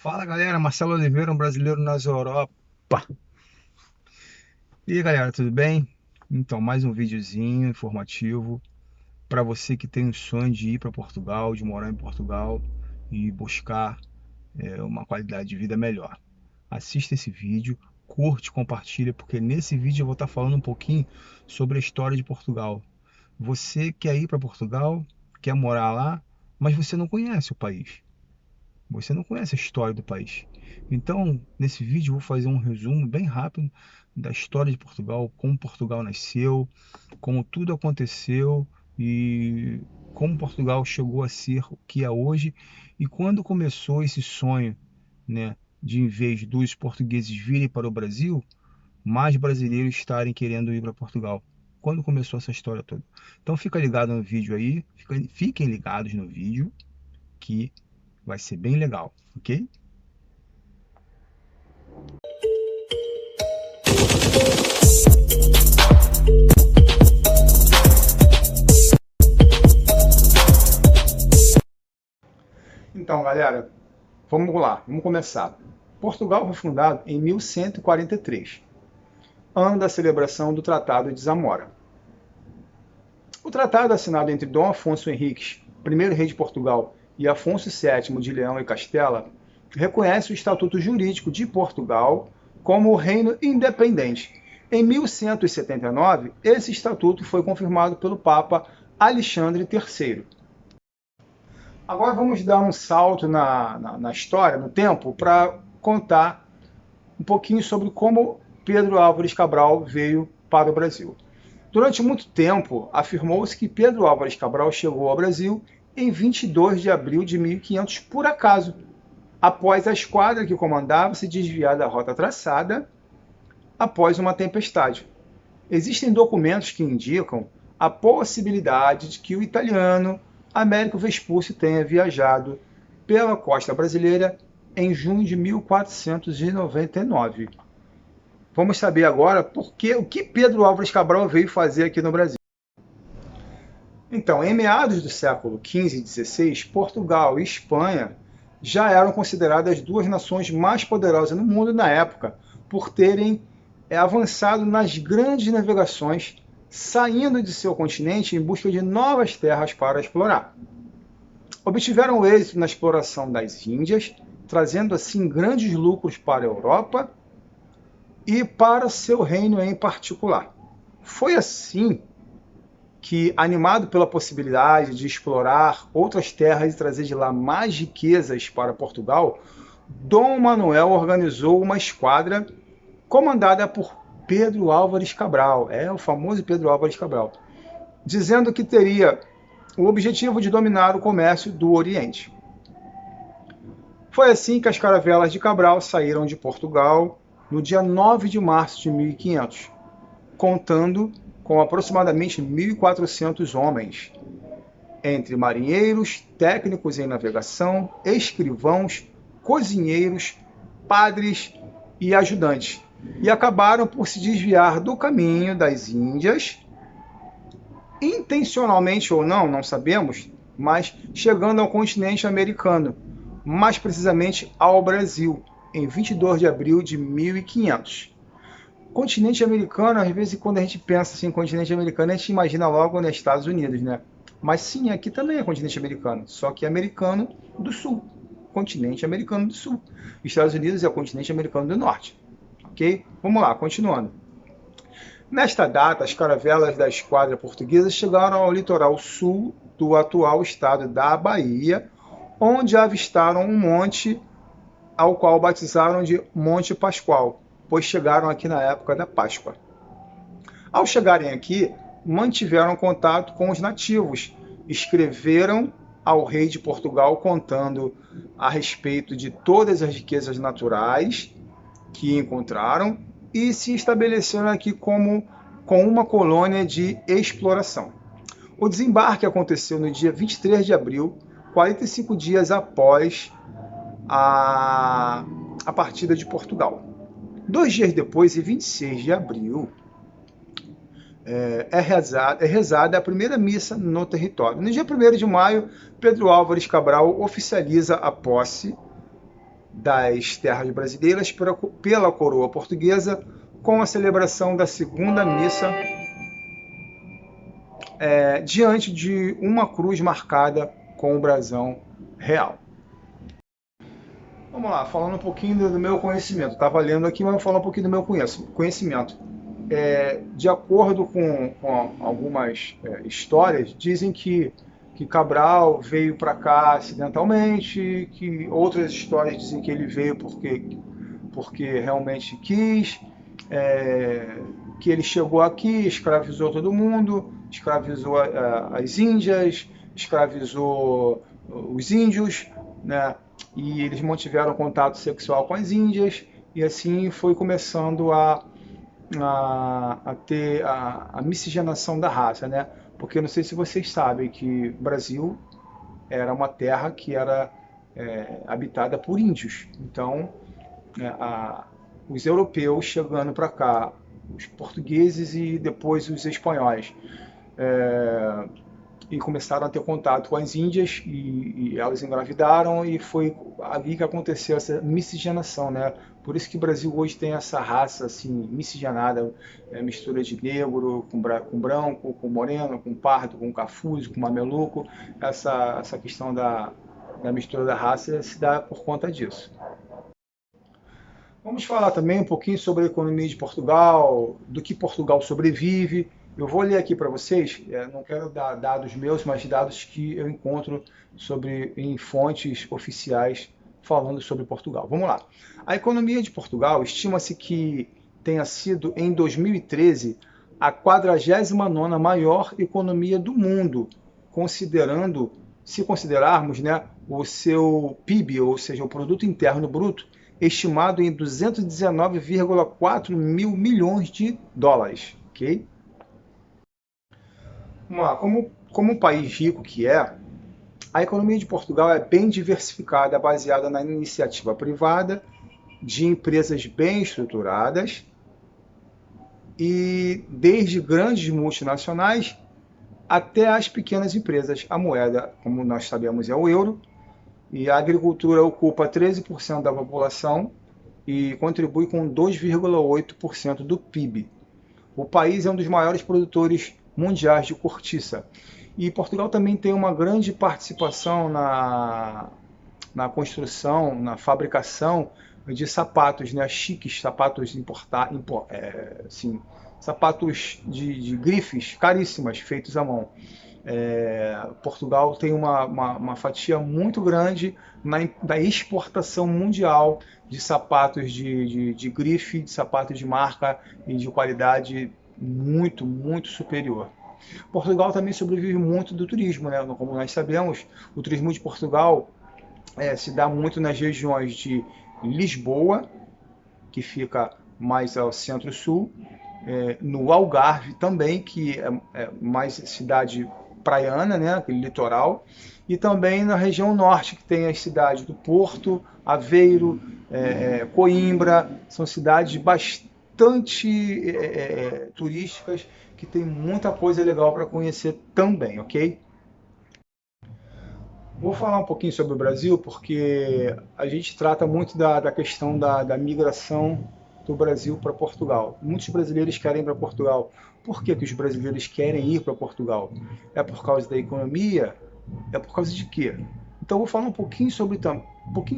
Fala galera, Marcelo Oliveira, um brasileiro nas Europa. E aí galera, tudo bem? Então, mais um videozinho informativo para você que tem o sonho de ir para Portugal, de morar em Portugal e buscar uma qualidade de vida melhor. Assista esse vídeo, curte, compartilha, porque nesse vídeo eu vou estar falando um pouquinho sobre a história de Portugal. Você quer ir para Portugal, quer morar lá, mas você não conhece o país. Você não conhece a história do país. Então, nesse vídeo, eu vou fazer um resumo bem rápido da história de Portugal, como Portugal nasceu, como tudo aconteceu e como Portugal chegou a ser o que é hoje e quando começou esse sonho, né, de em vez dos portugueses virem para o Brasil, mais brasileiros estarem querendo ir para Portugal. Quando começou essa história toda. Então fica ligado no vídeo aí, fiquem ligados no vídeo que vai ser bem legal, ok? Então, galera, vamos lá, vamos começar. Portugal foi fundado em 1143, ano da celebração do Tratado de Zamora. O tratado assinado entre Dom Afonso Henriques, primeiro rei de Portugal, e Afonso VII de Leão e Castela, reconhece o Estatuto Jurídico de Portugal como reino independente. Em 1179, esse estatuto foi confirmado pelo Papa Alexandre III. Agora vamos dar um salto na história, no tempo, para contar um pouquinho sobre como Pedro Álvares Cabral veio para o Brasil. Durante muito tempo, afirmou-se que Pedro Álvares Cabral chegou ao Brasil em 22 de abril de 1500 por acaso, após a esquadra que comandava se desviar da rota traçada após uma tempestade. Existem documentos que indicam a possibilidade de que o italiano Américo Vespucci tenha viajado pela costa brasileira em junho de 1499. Vamos saber agora o que Pedro Álvares Cabral veio fazer aqui no Brasil. Então, em meados do século XV e XVI, Portugal e Espanha já eram consideradas as duas nações mais poderosas no mundo na época, por terem avançado nas grandes navegações, saindo de seu continente em busca de novas terras para explorar. Obtiveram êxito na exploração das Índias, trazendo assim grandes lucros para a Europa e para seu reino em particular. Foi assim que, animado pela possibilidade de explorar outras terras e trazer de lá mais riquezas para Portugal, Dom Manuel organizou uma esquadra comandada por Pedro Álvares Cabral, o famoso Pedro Álvares Cabral, dizendo que teria o objetivo de dominar o comércio do Oriente. Foi assim que as caravelas de Cabral saíram de Portugal no dia 9 de março de 1500, contando com aproximadamente 1.400 homens, entre marinheiros, técnicos em navegação, escrivãos, cozinheiros, padres e ajudantes, e acabaram por se desviar do caminho das Índias, intencionalmente ou não, não sabemos, mas chegando ao continente americano, mais precisamente ao Brasil, em 22 de abril de 1500. Continente americano, às vezes quando a gente pensa assim, continente americano, a gente imagina logo nos Estados Unidos, né? Mas sim, aqui também é continente americano, só que é americano do sul, continente americano do sul. Estados Unidos é o continente americano do norte, ok? Vamos lá, continuando. Nesta data, as caravelas da esquadra portuguesa chegaram ao litoral sul do atual estado da Bahia, onde avistaram um monte ao qual batizaram de Monte Pascoal, pois chegaram aqui na época da Páscoa. Ao chegarem aqui, mantiveram contato com os nativos, escreveram ao rei de Portugal contando a respeito de todas as riquezas naturais que encontraram e se estabeleceram aqui com uma colônia de exploração. O desembarque aconteceu no dia 23 de abril, 45 dias após a partida de Portugal. 2 dias depois, em 26 de abril, é rezada a primeira missa no território. No dia 1º de maio, Pedro Álvares Cabral oficializa a posse das terras brasileiras pela coroa portuguesa, com a celebração da segunda missa diante de uma cruz marcada com o brasão real. Vamos lá, falando um pouquinho do meu conhecimento. Estava lendo aqui, mas vou falar um pouquinho do meu conhecimento. De acordo com algumas histórias, dizem que Cabral veio para cá acidentalmente, que outras histórias dizem que ele veio porque realmente quis, que ele chegou aqui, escravizou todo mundo, escravizou as Índias, escravizou os índios, né? E eles mantiveram contato sexual com as Índias, e assim foi começando a ter a miscigenação da raça, né? Porque eu não sei se vocês sabem que o Brasil era uma terra que era habitada por índios. Então, os europeus chegando para cá, os portugueses e depois os espanhóis, e começaram a ter contato com as índias e elas engravidaram, e foi ali que aconteceu essa miscigenação, né? Por isso que o Brasil hoje tem essa raça assim miscigenada, mistura de negro com branco, com moreno, com pardo, com cafuso, com mameluco. Essa questão da mistura da raça se dá por conta disso. Vamos falar também um pouquinho sobre a economia de Portugal, do que Portugal sobrevive. Eu vou ler aqui para vocês, não quero dar dados meus, mas dados que eu encontro em fontes oficiais falando sobre Portugal. Vamos lá. A economia de Portugal estima-se que tenha sido, em 2013, a 49ª maior economia do mundo, se considerarmos, né, o seu PIB, ou seja, o Produto Interno Bruto, estimado em 219,4 mil milhões de dólares. Ok? Como um país rico que é, a economia de Portugal é bem diversificada, baseada na iniciativa privada, de empresas bem estruturadas, e desde grandes multinacionais até as pequenas empresas. A moeda, como nós sabemos, é o euro, e a agricultura ocupa 13% da população e contribui com 2,8% do PIB. O país é um dos maiores produtores mundiais de cortiça. E Portugal também tem uma grande participação na construção, na fabricação de sapatos, né, chiques, sapatos sapatos de grifes caríssimas, feitos à mão. Portugal tem uma fatia muito grande da exportação mundial de sapatos de grife, de sapatos de marca e de qualidade muito, muito superior. Portugal também sobrevive muito do turismo, né? Como nós sabemos, o turismo de Portugal se dá muito nas regiões de Lisboa, que fica mais ao centro-sul, no Algarve também, que é mais cidade praiana, né? Aquele litoral, e também na região norte, que tem as cidades do Porto, Aveiro, Coimbra, são cidades bastante turísticas, que tem muita coisa legal para conhecer também, ok? Vou falar um pouquinho sobre o Brasil, porque a gente trata muito da questão da migração do Brasil para Portugal. Muitos brasileiros querem ir para Portugal. Por que os brasileiros querem ir para Portugal? É por causa da economia? É por causa de quê? Então eu vou falar um pouquinho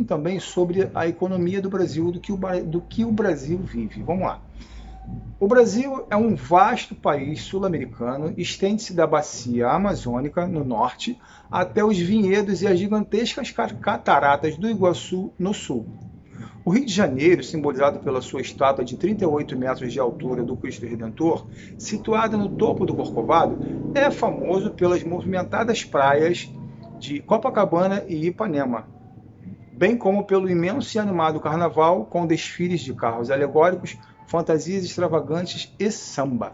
também sobre a economia do Brasil, do que o Brasil vive. Vamos lá. O Brasil é um vasto país sul-americano, estende-se da bacia amazônica, no norte, até os vinhedos e as gigantescas cataratas do Iguaçu, no sul. O Rio de Janeiro, simbolizado pela sua estátua de 38 metros de altura do Cristo Redentor, situada no topo do Corcovado, é famoso pelas movimentadas praias de Copacabana e Ipanema, bem como pelo imenso e animado carnaval com desfiles de carros alegóricos, fantasias extravagantes e samba.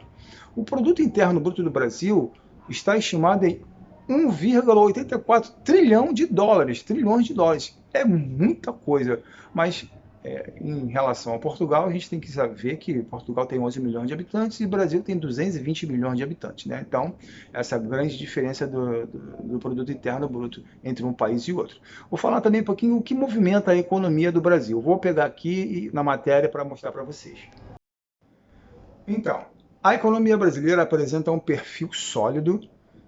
O Produto Interno Bruto do Brasil está estimado em 1,84 trilhão de dólares. Trilhões de dólares. É muita coisa, mas em relação a Portugal, a gente tem que saber que Portugal tem 11 milhões de habitantes e o Brasil tem 220 milhões de habitantes, né? Então, essa grande diferença do produto interno bruto entre um país e outro. Vou falar também um pouquinho o que movimenta a economia do Brasil. Vou pegar aqui na matéria para mostrar para vocês. Então, a economia brasileira apresenta um perfil sólido,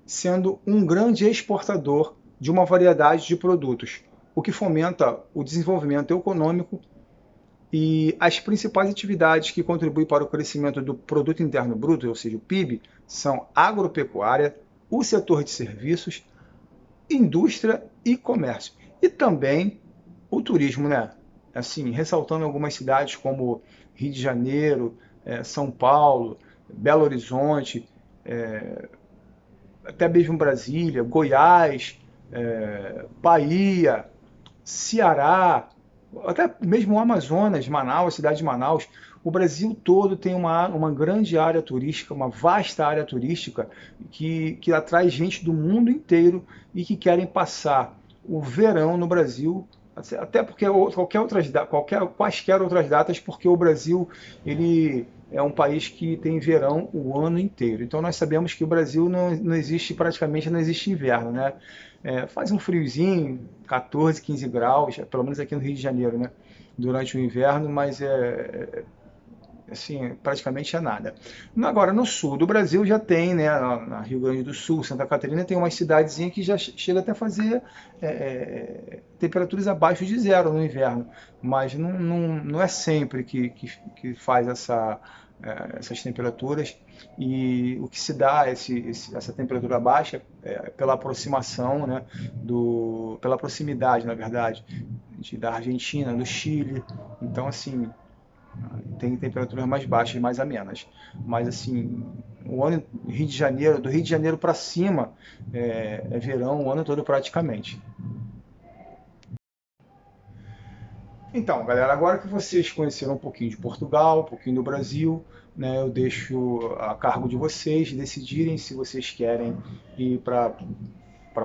sendo um grande exportador de uma variedade de produtos, o que fomenta o desenvolvimento econômico. E as principais atividades que contribuem para o crescimento do Produto Interno Bruto, ou seja, o PIB, são agropecuária, o setor de serviços, indústria e comércio. E também o turismo, né? Assim, ressaltando algumas cidades como Rio de Janeiro, São Paulo, Belo Horizonte, até mesmo Brasília, Goiás, Bahia, Ceará, até mesmo o Amazonas, Manaus, cidade de Manaus. O Brasil todo tem uma grande área turística, uma vasta área turística que atrai gente do mundo inteiro e que querem passar o verão no Brasil, até porque quaisquer outras datas, porque o Brasil ele é um país que tem verão o ano inteiro. Então nós sabemos que o Brasil não existe, praticamente não existe inverno, né? Faz um friozinho, 14, 15 graus, pelo menos aqui no Rio de Janeiro, né? Durante o inverno, mas assim, praticamente é nada. Agora, no sul do Brasil já tem, né, na Rio Grande do Sul, Santa Catarina, tem uma cidadezinha que já chega até a fazer temperaturas abaixo de zero no inverno, mas não é sempre que faz essas temperaturas, e o que se dá essa temperatura baixa pela aproximação, né, pela proximidade, na verdade, da Argentina, do Chile. Então, assim, tem temperaturas mais baixas, mais amenas. Mas assim, o ano do Rio de Janeiro para cima é verão o ano todo praticamente. Então, galera, agora que vocês conheceram um pouquinho de Portugal, um pouquinho do Brasil, né, eu deixo a cargo de vocês decidirem se vocês querem ir para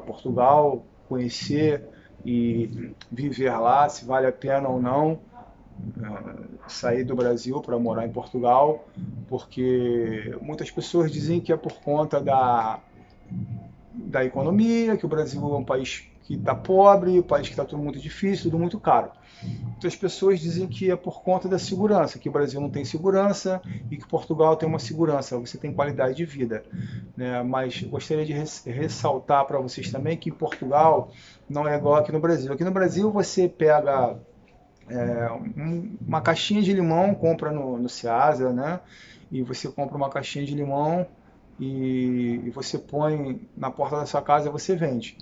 Portugal, conhecer e viver lá, se vale a pena ou não sair do Brasil para morar em Portugal, porque muitas pessoas dizem que é por conta da economia, que o Brasil é um país que está pobre, um país que está tudo muito difícil, tudo muito caro. Outras pessoas dizem que é por conta da segurança, que o Brasil não tem segurança e que Portugal tem uma segurança, você tem qualidade de vida, né? Mas gostaria de ressaltar para vocês também que Portugal não é igual aqui no Brasil. Aqui no Brasil você pega uma caixinha de limão, compra no Ceasa, né? E você compra uma caixinha de limão e você põe na porta da sua casa e você vende.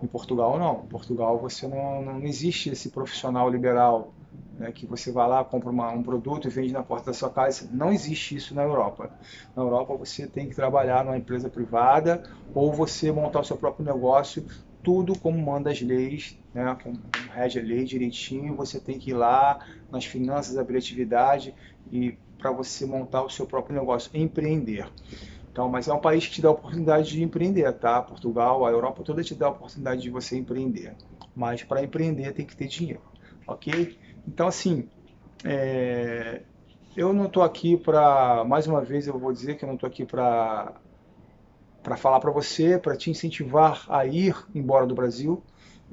Em Portugal não. Em Portugal você não existe esse profissional liberal, né, que você vai lá, compra um produto e vende na porta da sua casa. Não existe isso na Europa. Na Europa você tem que trabalhar numa empresa privada ou você montar o seu próprio negócio, tudo como manda as leis, né, como rege a lei direitinho. Você tem que ir lá nas finanças, abrir atividade e para você montar o seu próprio negócio, empreender. Então, mas é um país que te dá a oportunidade de empreender, tá? Portugal, a Europa toda te dá a oportunidade de você empreender. Mas para empreender tem que ter dinheiro, ok? Então, assim, eu não estou aqui para, mais uma vez eu vou dizer que eu não estou aqui para falar para você, para te incentivar a ir embora do Brasil.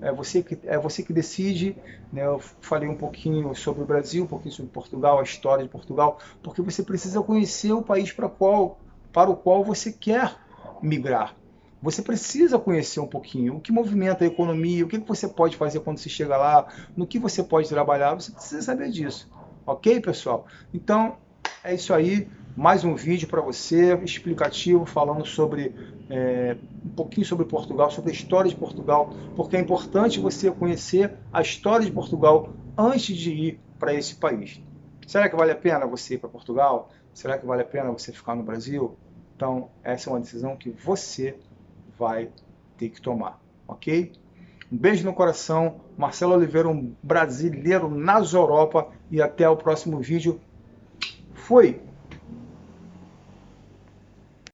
É você que decide, né? Eu falei um pouquinho sobre o Brasil, um pouquinho sobre Portugal, a história de Portugal, porque você precisa conhecer o país para o qual você quer migrar. Você precisa conhecer um pouquinho o que movimenta a economia, o que você pode fazer quando você chega lá, no que você pode trabalhar, você precisa saber disso. Ok, pessoal? Então, é isso aí. Mais um vídeo para você, explicativo, falando sobre um pouquinho sobre Portugal, sobre a história de Portugal, porque é importante você conhecer a história de Portugal antes de ir para esse país. Será que vale a pena você ir para Portugal? Será que vale a pena você ficar no Brasil? Então, essa é uma decisão que você vai ter que tomar, ok? Um beijo no coração, Marcelo Oliveira, um brasileiro na Europa, e até o próximo vídeo. Fui!